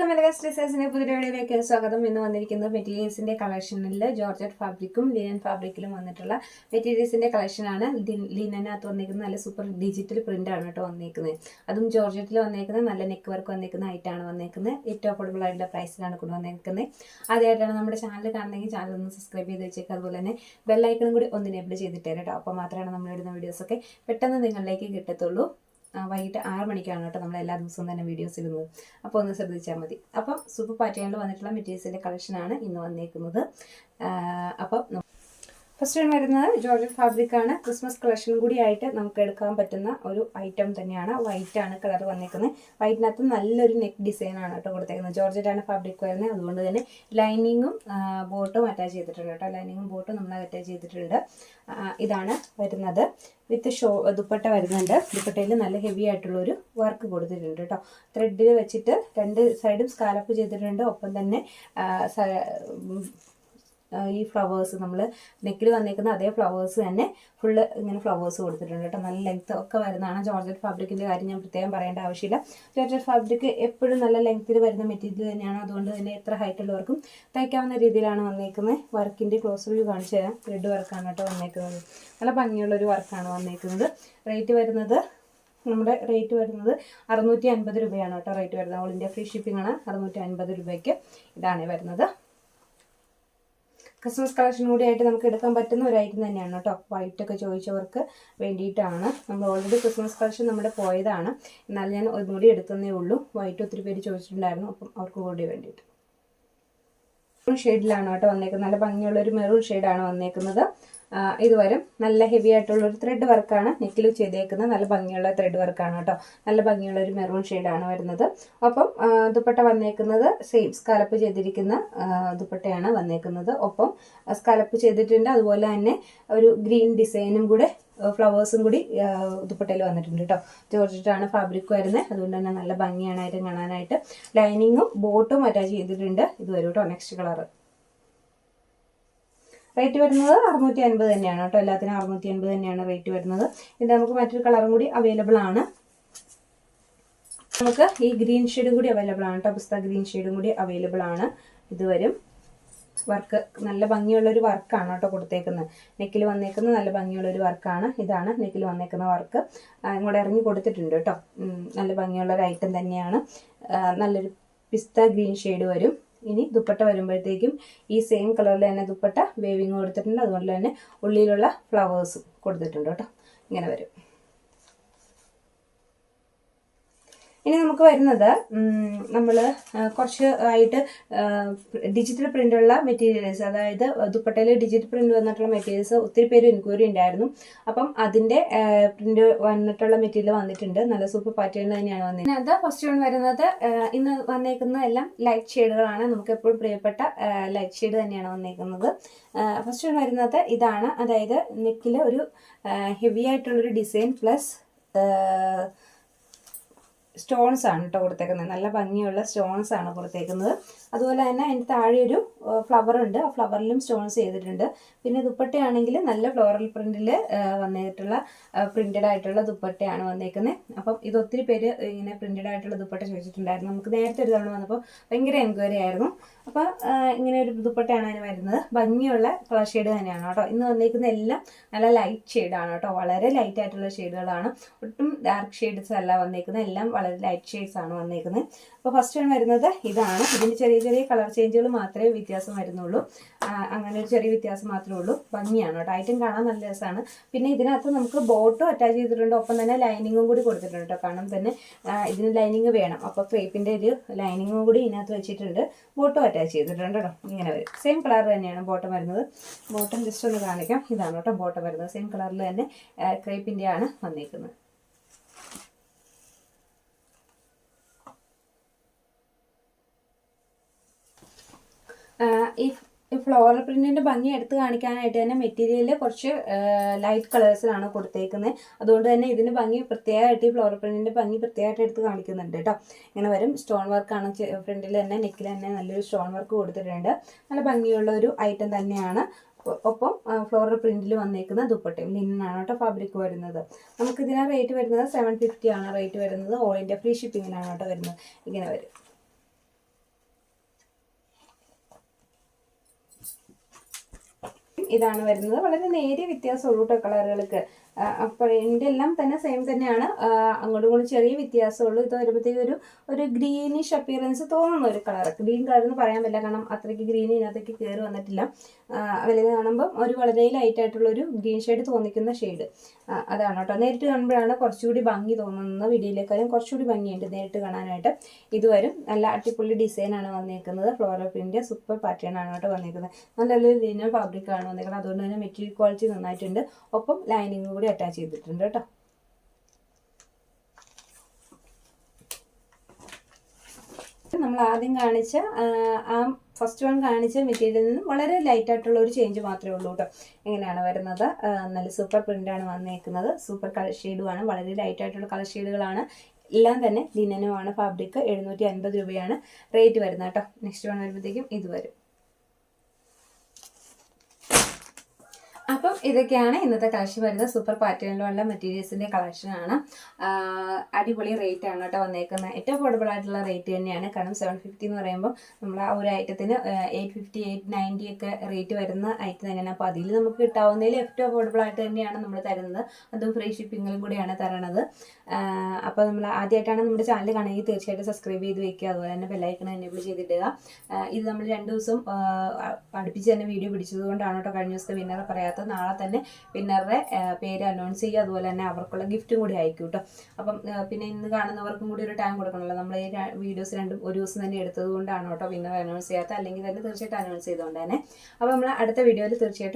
Welcome elegance ഡിസൈൻസിന്റെ പുതിയ വീഡിയോയിലേക്ക് സ്വാഗതം. ഇന്ന് വന്നിരിക്കുന്നത് മെറ്റീരിയൽസിന്റെ കളക്ഷനിൽ ജോർജറ്റ് ഫാബ്രിക്കും ലിനൻ ഫാബ്രിക്കിലും വന്നിട്ടുള്ള മെറ്റീരിയൽസിന്റെ കളക്ഷനാണ്. ലിനനകത്ത് വന്നിരിക്കുന്നത് നല്ല സൂപ്പർ ഡിജിറ്റൽ പ്രിന്റ് ആണ് കേട്ടോ വന്നിരിക്കുന്നത്. അതും ജോർജറ്റിൽ വന്നിരിക്കുന്നത് നല്ല നെക്ക് വർക്ക് വന്നിരിക്കുന്ന ആയിട്ടാണ് വന്നിരിക്കുന്നത്. ഏറ്റവും അഫോർഡബിൾ ആയിട്ടുള്ള പ്രൈസിലാണ് കൊണ്ട് വന്നിരിക്കുന്നത്. ആദ്യമായിട്ടാണ് നമ്മുടെ ചാനൽ കാണുന്നതെങ്കിൽ ചാനൽ ഒന്ന് സബ്സ്ക്രൈബ് ചെയ്ത് വെച്ചേക്കുക. അതുപോലെ തന്നെ ബെല്ലൈക്കണും കൂടി ഒന്ന് എനേബിൾ ചെയ്തിട്ട് കേട്ടോ. അപ്പോൾ മാത്രമാണ് നമ്മളിടുന്ന വീഡിയോസൊക്കെ പെട്ടെന്ന് നിങ്ങളിലേക്ക് കിട്ടത്തുള്ളൂ. വൈകിട്ട് 6 മണിക്കാണ് കേട്ടോ നമ്മൾ എല്ലാ ദിവസവും തന്നെ വീഡിയോസ് ഇടുന്നത്. അപ്പോൾ ഒന്ന് ശ്രദ്ധിച്ചാൽ മതി. അപ്പം സൂപ്പർ പാറ്റേണിൽ വന്നിട്ടുള്ള മെറ്റീരിയൽസിൻ്റെ കളക്ഷനാണ് ഇന്ന് വന്നേക്കുന്നത്. അപ്പം ഫസ്റ്റ് വരുന്നത് ജോർജറ്റ് ഫാബ്രിക് ആണ്. ക്രിസ്മസ് കളക്ഷൻ കൂടി ആയിട്ട് നമുക്ക് എടുക്കാൻ പറ്റുന്ന ഒരു ഐറ്റം തന്നെയാണ്. വൈറ്റ് ആണ് കളർ വന്നേക്കുന്നത്. വൈറ്റിനകത്ത് നല്ലൊരു നെക്ക് ഡിസൈൻ ആണ് കേട്ടോ കൊടുത്തേക്കുന്നത്. ജോർജറ്റ് ആണ് ഫാബ്രിക് വരുന്നത്. അതുകൊണ്ട് തന്നെ ലൈനിങ്ങും ബോട്ടും അറ്റാച്ച് ചെയ്തിട്ടുണ്ട് കേട്ടോ. ലൈനിങ്ങും ബോട്ടും നമ്മൾ അറ്റാച്ച് ചെയ്തിട്ടുണ്ട്. ഇതാണ് വരുന്നത്. വിത്ത് ദുപ്പട്ട വരുന്നുണ്ട്. ദുപ്പട്ടയിൽ നല്ല ഹെവി ആയിട്ടുള്ളൊരു വർക്ക് കൊടുത്തിട്ടുണ്ട് കേട്ടോ. ത്രെഡിൽ വെച്ചിട്ട് 2 സൈഡും സ്കാലപ്പ് ചെയ്തിട്ടുണ്ട്. ഒപ്പം തന്നെ ഈ ഫ്ലവേഴ്സ് നമ്മൾ നെക്കിൽ വന്നേക്കുന്ന അതേ ഫ്ലവേഴ്സ് തന്നെ ഫുള്ള് ഇങ്ങനെ ഫ്ലവേഴ്സ് കൊടുത്തിട്ടുണ്ട് കേട്ടോ. നല്ല ലെങ്ത്ത് ഒക്കെ വരുന്നതാണ്. ജോർജറ്റ് ഫാബ്രിക്കിൻ്റെ കാര്യം ഞാൻ പ്രത്യേകം പറയേണ്ട ആവശ്യമില്ല. ജോർജറ്റ് ഫാബ്രിക് എപ്പോഴും നല്ല ലെങ്ത്തിൽ വരുന്ന മെറ്റീരിയൽ തന്നെയാണ്. അതുകൊണ്ട് തന്നെ എത്ര ഹൈറ്റ് ഉള്ളവർക്കും തയ്ക്കാവുന്ന രീതിയിലാണ് വന്നേക്കുന്നത്. വർക്കിൻ്റെ ക്ലോസ് വ്യൂ കാണിച്ചു തരാം. ത്രെഡ് വർക്കാണ് കേട്ടോ വന്നേക്കുന്നത്. നല്ല ഭംഗിയുള്ളൊരു വർക്കാണ് വന്നേക്കുന്നത്. റേറ്റ് വരുന്നത് 650 രൂപയാണ് കേട്ടോ. റേറ്റ് വരുന്നത് ഓൾ ഇന്ത്യ ഫ്രീ ഷിപ്പിംഗ് ആണ്. 650 രൂപയ്ക്ക് ഇതാണ് വരുന്നത്. ക്രിസ്മസ് കളക്ഷൻ കൂടി ആയിട്ട് നമുക്ക് എടുക്കാൻ പറ്റുന്ന ഒരു ഐറ്റം തന്നെയാണ് കേട്ടോ. വൈറ്റ് ഒക്കെ ചോദിച്ചവർക്ക് വേണ്ടിയിട്ടാണ്. നമ്മൾ ഓൾറെഡി ക്രിസ്മസ് കളക്ഷൻ നമ്മുടെ പോയതാണ്. എന്നാൽ ഞാൻ ഒന്നുകൂടി എടുക്കുന്നേ ഉള്ളൂ. വൈറ്റ് ഒത്തിരി പേര് ചോദിച്ചിട്ടുണ്ടായിരുന്നു. അപ്പം അവർക്ക് കൂടി വേണ്ടിയിട്ട് ഷെയ്ഡിലാണ് കേട്ടോ വന്നേക്കുന്നത്. നല്ല ഭംഗിയുള്ളൊരു മെറൂൺ ഷെയ്ഡാണ് വന്നേക്കുന്നത്. ഇതുവരെ നല്ല ഹെവി ആയിട്ടുള്ളൊരു ത്രെഡ് വർക്കാണ് നെക്കിൽ ചെയ്തേക്കുന്നത്. നല്ല ഭംഗിയുള്ള ത്രെഡ് വർക്കാണ് കേട്ടോ. നല്ല ഭംഗിയുള്ള ഒരു മെറൂൺ ഷെയ്ഡാണ് വരുന്നത്. ഒപ്പം ദുപ്പട്ട വന്നേക്കുന്നത് സെയിം സ്കാലപ്പ് ചെയ്തിരിക്കുന്ന ദുപ്പട്ടയാണ് വന്നേക്കുന്നത്. ഒപ്പം സ്കാലപ്പ് ചെയ്തിട്ടുണ്ട്. അതുപോലെ തന്നെ ഒരു ഗ്രീൻ ഡിസൈനും കൂടെ ഫ്ലവേഴ്സും കൂടി ദുപ്പട്ടയിൽ വന്നിട്ടുണ്ട് കേട്ടോ. ജോർജറ്റാണ് ഫാബ്രിക് വരുന്നത്. അതുകൊണ്ട് തന്നെ നല്ല ഭംഗിയാണ് ആയിട്ട് കാണാനായിട്ട്. ലൈനിങ്ങും ബോട്ടും അറ്റാച്ച് ചെയ്തിട്ടുണ്ട്. ഇത് വരും കേട്ടോ. നെക്സ്റ്റ് കളർ റേറ്റ് വരുന്നത് 650 തന്നെയാണ് കേട്ടോ. എല്ലാത്തിനും 650 തന്നെയാണ് റേറ്റ് വരുന്നത്. ഇത് നമുക്ക് മറ്റൊരു കളറും കൂടി അവൈലബിൾ ആണ്. നമുക്ക് ഈ ഗ്രീൻ ഷെയ്ഡും കൂടി അവൈലബിൾ ആണ് കേട്ടോ. പിസ്ത ഗ്രീൻ ഷെയ്ഡും കൂടി അവൈലബിൾ ആണ്. ഇത് വരും. വർക്ക് നല്ല ഭംഗിയുള്ളൊരു വർക്കാണ് കേട്ടോ കൊടുത്തേക്കുന്നത്. നെക്കിൽ വന്നേക്കുന്ന നല്ല ഭംഗിയുള്ളൊരു വർക്കാണ്. ഇതാണ് നെക്കിൽ വന്നേക്കുന്ന വർക്ക്. ഇങ്ങോട്ട് ഇറങ്ങി കൊടുത്തിട്ടുണ്ട് കേട്ടോ. നല്ല ഭംഗിയുള്ളൊരു ഐറ്റം തന്നെയാണ്. നല്ലൊരു പിസ്ത ഗ്രീൻ ഷെയ്ഡ് വരും. ഇനി ദുപ്പട്ട വരുമ്പോഴത്തേക്കും ഈ സെയിം കളറിൽ തന്നെ ദുപ്പട്ട വേവിങ് കൊടുത്തിട്ടുണ്ട്. അതുപോലെ തന്നെ ഉള്ളിലുള്ള ഫ്ലവേഴ്സും കൊടുത്തിട്ടുണ്ട് കേട്ടോ. ഇങ്ങനെ വരും. ഇനി നമുക്ക് വരുന്നത് നമ്മൾ കുറച്ച് ആയിട്ട് ഡിജിറ്റൽ പ്രിൻ്റുള്ള മെറ്റീരിയൽസ്, അതായത് ദുപ്പട്ടയിൽ ഡിജിറ്റൽ പ്രിൻ്റ് വന്നിട്ടുള്ള മെറ്റീരിയൽസ് ഒത്തിരി പേര് എൻക്വയറി ഉണ്ടായിരുന്നു. അപ്പം അതിൻ്റെ പ്രിൻ്റ് വന്നിട്ടുള്ള മെറ്റീരിയൽ വന്നിട്ടുണ്ട്. നല്ല സൂപ്പർ പാറ്റേൺ തന്നെയാണ് വന്നിരിക്കുന്നത്. അത് ഫസ്റ്റ് വൺ വരുന്നത് ഇന്ന് വന്നേക്കുന്ന എല്ലാം ലൈറ്റ് ഷെയ്ഡുകളാണ്. നമുക്ക് എപ്പോഴും പ്രിയപ്പെട്ട ലൈറ്റ് ഷെയ്ഡ് തന്നെയാണ് വന്നേക്കുന്നത്. ഫസ്റ്റ് വൺ വരുന്നത് ഇതാണ്. അതായത് നെക്കിൽ ഒരു ഹെവി ആയിട്ടുള്ളൊരു ഡിസൈൻ പ്ലസ് സ്റ്റോൺസ് ആണ് കേട്ടോ കൊടുത്തേക്കുന്നത്. നല്ല ഭംഗിയുള്ള സ്റ്റോൺസ് ആണ് കൊടുത്തേക്കുന്നത്. അതുപോലെ തന്നെ അതിൻ്റെ താഴെ ഒരു ഫ്ലവർ ഉണ്ട്. ആ ഫ്ലവറിലും സ്റ്റോൺസ് ചെയ്തിട്ടുണ്ട്. പിന്നെ ദുപ്പട്ടയാണെങ്കിൽ നല്ല ഫ്ലോറൽ പ്രിന്റിൽ വന്നിട്ടുള്ള പ്രിന്റഡ് ആയിട്ടുള്ള ദുപ്പട്ടയാണ് വന്നേക്കുന്നത്. അപ്പം ഇത് ഒത്തിരി പേര് ഇങ്ങനെ പ്രിന്റഡ് ആയിട്ടുള്ള ദുപ്പട്ട ചോദിച്ചിട്ടുണ്ടായിരുന്നു. നമുക്ക് നേരത്തെ ഒരു തവണ വന്നപ്പോൾ ഭയങ്കര എൻക്വയറി ആയിരുന്നു. അപ്പോൾ ഇങ്ങനെ ഒരു ദുപ്പട്ടയാണ് അതിന് വരുന്നത്. ഭംഗിയുള്ള കളർ ഷെയ്ഡ് തന്നെയാണ് കേട്ടോ. ഇന്ന് വന്നേക്കുന്ന എല്ലാം നല്ല ലൈറ്റ് ഷെയ്ഡാണ് കേട്ടോ. വളരെ ലൈറ്റ് ആയിട്ടുള്ള ഷെയ്ഡുകളാണ്. ഒട്ടും ഡാർക്ക് ഷെയ്ഡ്സ് അല്ല വന്നേക്കുന്നത്. എല്ലാം വളരെ ലൈറ്റ് ഷെയ്ഡ്സ് ആണ് വന്നേക്കുന്നത്. അപ്പോൾ ഫസ്റ്റ് ആണ് വരുന്നത് ഇതാണ്. ഇതിൻ്റെ ചെറിയ ചെറിയ കളർ ചേഞ്ചുകൾ മാത്രമേ വ്യത്യാസം വരുന്നുള്ളൂ. അങ്ങനെ ഒരു ചെറിയ വ്യത്യാസം മാത്രമേ ഉള്ളൂ. ഭംഗിയാണ് കേട്ടോ. ഐറ്റം കാണാൻ നല്ല രസമാണ്. പിന്നെ ഇതിനകത്ത് നമുക്ക് ബോട്ടും അറ്റാച്ച് ചെയ്തിട്ടുണ്ട്. ഒപ്പം തന്നെ ലൈനിങ്ങും കൂടി കൊടുത്തിട്ടുണ്ട് കേട്ടോ. കാരണം തന്നെ ഇതിന് ലൈനിങ് വേണം. അപ്പോൾ ക്രേപ്പിൻ്റെ ഒരു ലൈനിങ്ങും കൂടി ഇതിനകത്ത് വെച്ചിട്ടുണ്ട്. ബോട്ടും അറ്റാച്ച് ചെയ്തിട്ടുണ്ട് കേട്ടോ. ഇങ്ങനെ വരും. സെയിം കളർ തന്നെയാണ് ബോട്ടം വരുന്നത്. ബോട്ടം ജസ്റ്റ് ഒന്ന് കാണിക്കാം. ഇതാണ് കേട്ടോ ബോട്ടം വരുന്നത്. സെയിം കളറിൽ തന്നെ ക്രേപ്പിൻ്റെ ആണ് വന്നിരിക്കുന്നത്. ഈ ഫ്ലോറൽ പ്രിന്റിന്റെ ഭംഗി എടുത്ത് കാണിക്കാനായിട്ട് തന്നെ മെറ്റീരിയൽ കുറച്ച് ലൈറ്റ് കളേഴ്സിലാണ് കൊടുത്തേക്കുന്നത്. അതുകൊണ്ട് തന്നെ ഇതിന് ഭംഗി പ്രത്യേകമായിട്ട് ഈ ഫ്ലോറൽ പ്രിന്റിന്റെ ഭംഗി പ്രത്യേകമായിട്ട് എടുത്ത് കാണിക്കുന്നുണ്ട് കേട്ടോ. ഇങ്ങനെ വരും. സ്റ്റോൺ വർക്കാണ് ഫ്രണ്ടിൽ തന്നെ. നെക്കിൽ തന്നെ നല്ലൊരു സ്റ്റോൺ വർക്ക് കൊടുത്തിട്ടുണ്ട്. നല്ല ഭംഗിയുള്ള ഒരു ഐറ്റം തന്നെയാണ്. ഒപ്പം ഫ്ലോറൽ പ്രിന്റിൽ വന്നേക്കുന്ന ദുപ്പട്ടയും ലിനനാണ് കേട്ടോ ഫാബ്രിക് വരുന്നത്. നമുക്കിതിന് റേറ്റ് വരുന്നത് 750 ആണ് റേറ്റ് വരുന്നത്. ഓൾ ഇന്ത്യ ഫ്രീ ഷിപ്പിങ്ങിനാണ് കേട്ടോ വരുന്നത്. ഇങ്ങനെ വരും. ഇതാണ് വരുന്നത്. വളരെ നേരിയ വ്യത്യാസമുള്ളൂ കേട്ടോ കളറുകൾക്ക്. അപ്പോൾ എൻ്റെ എല്ലാം തന്നെ സെയിം തന്നെയാണ്, അങ്ങോട്ടും ഇങ്ങോട്ടും ചെറിയ വ്യത്യാസമുള്ളൂ. ഇത് വരുമ്പോഴത്തേക്ക് ഒരു ഗ്രീനിഷ് അപ്പിയറൻസ് തോന്നുന്ന ഒരു കളർ. ഗ്രീൻ കളർ എന്ന് പറയാൻ പറ്റില്ല, കാരണം അത്രയ്ക്ക് ഗ്രീൻ ഇതിനകത്തേക്ക് കയറി വന്നിട്ടില്ല. വലുത് കാണുമ്പോൾ ഒരു വളരെ ലൈറ്റായിട്ടുള്ളൊരു ഗ്രീൻ ഷെയ്ഡ് തോന്നിക്കുന്ന ഷെയ്ഡ് അതാണ് കേട്ടോ. നേരിട്ട് കാണുമ്പോഴാണ് കുറച്ചുകൂടി ഭംഗി തോന്നുന്നത്, വീഡിയോയിലേക്കാളും കുറച്ചുകൂടി ഭംഗിയുണ്ട് നേരിട്ട് കാണാനായിട്ട്. ഇതുവരും നല്ല അടിപൊളി ഡിസൈനാണ് വന്നിരിക്കുന്നത്. ഫ്ലോറൽ പ്രിൻ്റ് സൂപ്പർ പാറ്റേൺ ആണ് കേട്ടോ വന്നിരിക്കുന്നത്. നല്ലൊരു ലിനൻ ഫാബ്രിക്കാണ് വന്നിരിക്കുന്നത്. അതുകൊണ്ട് തന്നെ മെറ്റീരിയൽ ക്വാളിറ്റി നന്നായിട്ടുണ്ട്. ഒപ്പം ലൈനിങ് കൂടി അറ്റാച്ച് ചെയ്തിട്ടുണ്ട് കേട്ടോ. നമ്മൾ ആദ്യം കാണിച്ച ഫസ്റ്റ് വൺ കാണിച്ച മെറ്റീരിയലിൽ നിന്ന് വളരെ ലൈറ്റായിട്ടുള്ള ഒരു ചേഞ്ച് മാത്രമേ ഉള്ളൂ കേട്ടോ. എങ്ങനെയാണ് വരുന്നത്, നല്ല സൂപ്പർ പ്രിൻ്റാണ് വന്നേക്കുന്നത്. സൂപ്പർ കളർ ഷെയ്ഡുമാണ്, വളരെ ലൈറ്റായിട്ടുള്ള കളർ ഷെയ്ഡുകളാണ്. എല്ലാം തന്നെ ലിനനുമാണ് ഫാബ്രിക്. 750 രൂപയാണ് റേറ്റ് വരുന്നത് കേട്ടോ. നെക്സ്റ്റ് വൺ വരുമ്പോഴത്തേക്കും ഇത് വരും. അപ്പം ഇതൊക്കെയാണ് ഇന്നത്തെ കളക്ഷൻ വരുന്നത്. സൂപ്പർ പാറ്റേണിലുള്ള മെറ്റീരിയൽസിൻ്റെ കളക്ഷനാണ്. അടിപൊളി റേറ്റ് ആണ് കേട്ടോ വന്നേക്കുന്നത്. ഏറ്റവും അഫോർഡബിൾ ആയിട്ടുള്ള റേറ്റ് തന്നെയാണ്. കാരണം 750 എന്ന് പറയുമ്പോൾ നമ്മൾ ആ ഒരു ഐറ്റത്തിന് 850 890 ഒക്കെ റേറ്റ് വരുന്ന ഐറ്റം തന്നെയാണ്. അപ്പോൾ അതിൽ നമുക്ക് കിട്ടാവുന്നതിൽ ഏറ്റവും അഫോർഡബിൾ ആയിട്ട് തന്നെയാണ് നമ്മൾ തരുന്നത്. അതും ഫ്രീ ഷിപ്പിങ്ങിലും കൂടിയാണ് തരണത്. അപ്പോൾ നമ്മൾ ആദ്യമായിട്ടാണ് നമ്മുടെ ചാനൽ കാണുമെങ്കിൽ തീർച്ചയായിട്ടും സബ്സ്ക്രൈബ് ചെയ്ത് വെക്കുക. അതുപോലെ തന്നെ ബെല്ലൈക്കൺ എനേബിൾ ചെയ്തിടുക. ഇത് നമ്മൾ 2 ദിവസം അടുപ്പിച്ച് തന്നെ വീഡിയോ പിടിച്ചത് കൊണ്ടാണ് കേട്ടോ കഴിഞ്ഞ ദിവസത്തെ വിന്നറെ പറയാത്തത്. നാളെ തന്നെ വിന്നറുടെ പേര് അനൗൺസ് ചെയ്യുക. അതുപോലെ തന്നെ അവർക്കുള്ള ഗിഫ്റ്റും കൂടി അയക്കും കേട്ടോ. അപ്പം പിന്നെ ഇന്ന് കാണുന്നവർക്കും കൂടി ഒരു ടൈം കൊടുക്കണമല്ലോ. നമ്മൾ ഈ വീഡിയോസ് രണ്ടും ഒരു ദിവസം തന്നെ എടുത്തത് കൊണ്ടാണ് കേട്ടോ വിന്നർ അനൗൺസ് ചെയ്യാത്തത്. അല്ലെങ്കിൽ തന്നെ തീർച്ചയായിട്ടും അനൗൺസ് ചെയ്തുകൊണ്ട് തന്നെ. അപ്പോൾ നമ്മൾ അടുത്ത വീഡിയോയിൽ തീർച്ചയായിട്ടും